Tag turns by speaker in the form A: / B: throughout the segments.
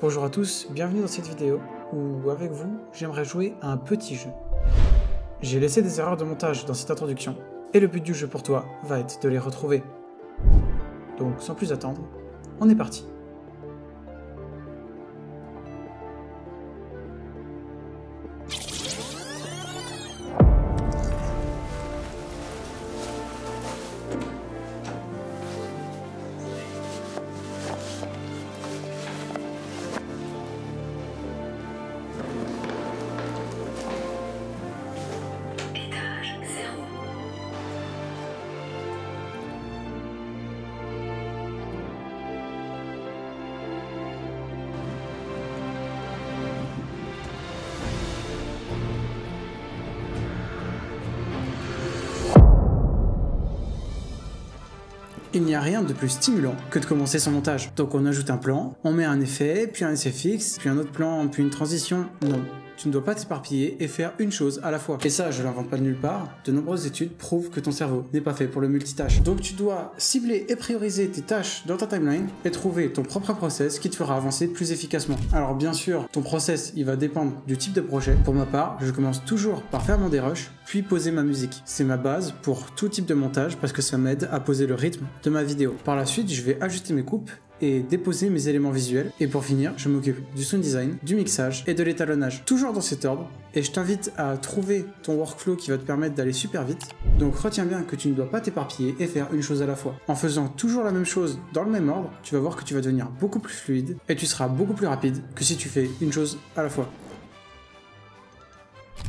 A: Bonjour à tous, bienvenue dans cette vidéo où, avec vous, j'aimerais jouer à un petit jeu. J'ai laissé des erreurs de montage dans cette introduction, et le but du jeu pour toi va être de les retrouver. Donc sans plus attendre, on est parti. Il n'y a rien de plus stimulant que de commencer son montage. Donc on ajoute un plan, on met un effet, puis un effet fixe, puis un autre plan, puis une transition. Non, tu ne dois pas t'éparpiller et faire une chose à la fois. Et ça, je l'invente pas de nulle part. De nombreuses études prouvent que ton cerveau n'est pas fait pour le multitâche. Donc tu dois cibler et prioriser tes tâches dans ta timeline et trouver ton propre process qui te fera avancer plus efficacement. Alors bien sûr, ton process, il va dépendre du type de projet. Pour ma part, je commence toujours par faire mon dérush, puis poser ma musique. C'est ma base pour tout type de montage parce que ça m'aide à poser le rythme de ma vidéo. Par la suite, je vais ajuster mes coupes et déposer mes éléments visuels. Et pour finir, je m'occupe du sound design, du mixage et de l'étalonnage. Toujours dans cet ordre. Et je t'invite à trouver ton workflow qui va te permettre d'aller super vite. Donc retiens bien que tu ne dois pas t'éparpiller et faire une chose à la fois. En faisant toujours la même chose dans le même ordre, tu vas voir que tu vas devenir beaucoup plus fluide et tu seras beaucoup plus rapide que si tu fais une chose à la fois.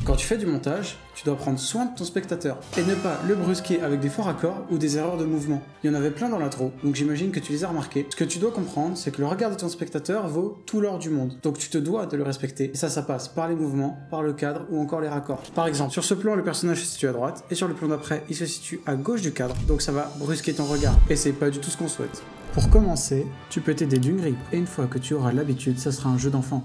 A: Quand tu fais du montage, tu dois prendre soin de ton spectateur et ne pas le brusquer avec des faux raccords ou des erreurs de mouvement. Il y en avait plein dans l'intro, donc j'imagine que tu les as remarqués. Ce que tu dois comprendre, c'est que le regard de ton spectateur vaut tout l'or du monde, donc tu te dois de le respecter. Et ça passe par les mouvements, par le cadre ou encore les raccords. Par exemple, sur ce plan, le personnage se situe à droite et sur le plan d'après, il se situe à gauche du cadre, donc ça va brusquer ton regard. Et c'est pas du tout ce qu'on souhaite. Pour commencer, tu peux t'aider d'une grille et une fois que tu auras l'habitude, ça sera un jeu d'enfant.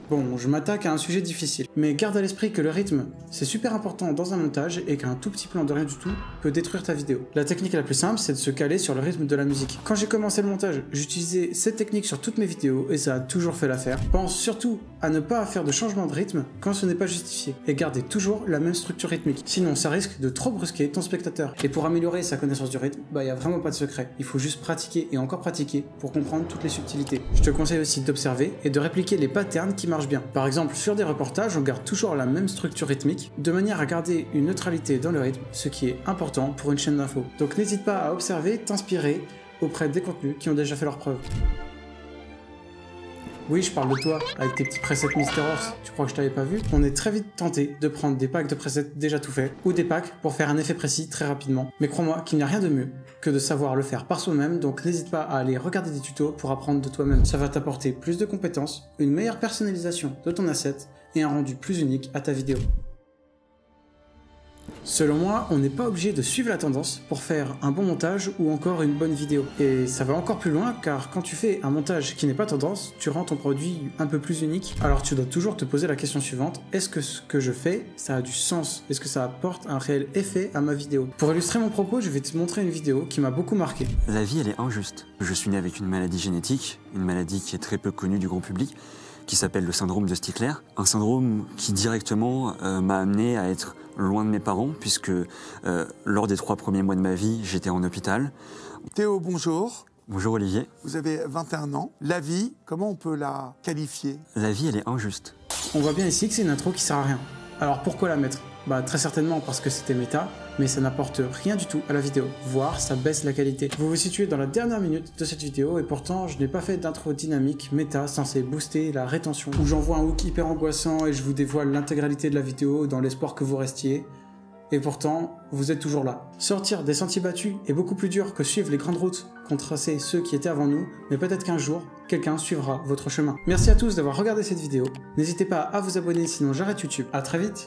A: Bon, je m'attaque à un sujet difficile, mais garde à l'esprit que le rythme, c'est super important dans un montage et qu'un tout petit plan de rien du tout peut détruire ta vidéo. La technique la plus simple, c'est de se caler sur le rythme de la musique. Quand j'ai commencé le montage, j'utilisais cette technique sur toutes mes vidéos et ça a toujours fait l'affaire. Pense surtout à ne pas faire de changement de rythme quand ce n'est pas justifié et garder toujours la même structure rythmique. Sinon, ça risque de trop brusquer ton spectateur. Et pour améliorer sa connaissance du rythme, il n'y a vraiment pas de secret. Il faut juste pratiquer et encore pratiquer pour comprendre toutes les subtilités. Je te conseille aussi d'observer et de répliquer les patterns qui marchent bien. Par exemple, sur des reportages, on garde toujours la même structure rythmique, de manière à garder une neutralité dans le rythme, ce qui est important pour une chaîne d'infos. Donc n'hésite pas à observer, t'inspirer auprès des contenus qui ont déjà fait leurs preuves. Oui, je parle de toi, avec tes petits presets Mister Horse, tu crois que je t'avais pas vu? On est très vite tenté de prendre des packs de presets déjà tout faits, ou des packs pour faire un effet précis très rapidement. Mais crois-moi qu'il n'y a rien de mieux que de savoir le faire par soi-même, donc n'hésite pas à aller regarder des tutos pour apprendre de toi-même. Ça va t'apporter plus de compétences, une meilleure personnalisation de ton asset, et un rendu plus unique à ta vidéo. Selon moi, on n'est pas obligé de suivre la tendance pour faire un bon montage ou encore une bonne vidéo. Et ça va encore plus loin car quand tu fais un montage qui n'est pas tendance, tu rends ton produit un peu plus unique. Alors tu dois toujours te poser la question suivante, est-ce que ce que je fais, ça a du sens? Est-ce que ça apporte un réel effet à ma vidéo? Pour illustrer mon propos, je vais te montrer une vidéo qui m'a beaucoup marqué.
B: La vie, elle est injuste. Je suis né avec une maladie génétique, une maladie qui est très peu connue du grand public, qui s'appelle le syndrome de Stickler. Un syndrome qui directement m'a amené à être loin de mes parents, puisque lors des 3 premiers mois de ma vie, j'étais en hôpital.
C: Théo, bonjour.
B: Bonjour Olivier.
C: Vous avez 21 ans. La vie, comment on peut la qualifier?
B: La vie, elle est injuste.
A: On voit bien ici que c'est une intro qui sert à rien. Alors pourquoi la mettre? Très certainement parce que c'était méta, mais ça n'apporte rien du tout à la vidéo, voire ça baisse la qualité. Vous vous situez dans la dernière minute de cette vidéo et pourtant je n'ai pas fait d'intro dynamique méta censé booster la rétention, où j'envoie un hook hyper angoissant et je vous dévoile l'intégralité de la vidéo dans l'espoir que vous restiez. Et pourtant, vous êtes toujours là. Sortir des sentiers battus est beaucoup plus dur que suivre les grandes routes qu'ont tracées ceux qui étaient avant nous, mais peut-être qu'un jour, quelqu'un suivra votre chemin. Merci à tous d'avoir regardé cette vidéo. N'hésitez pas à vous abonner sinon j'arrête YouTube. À très vite.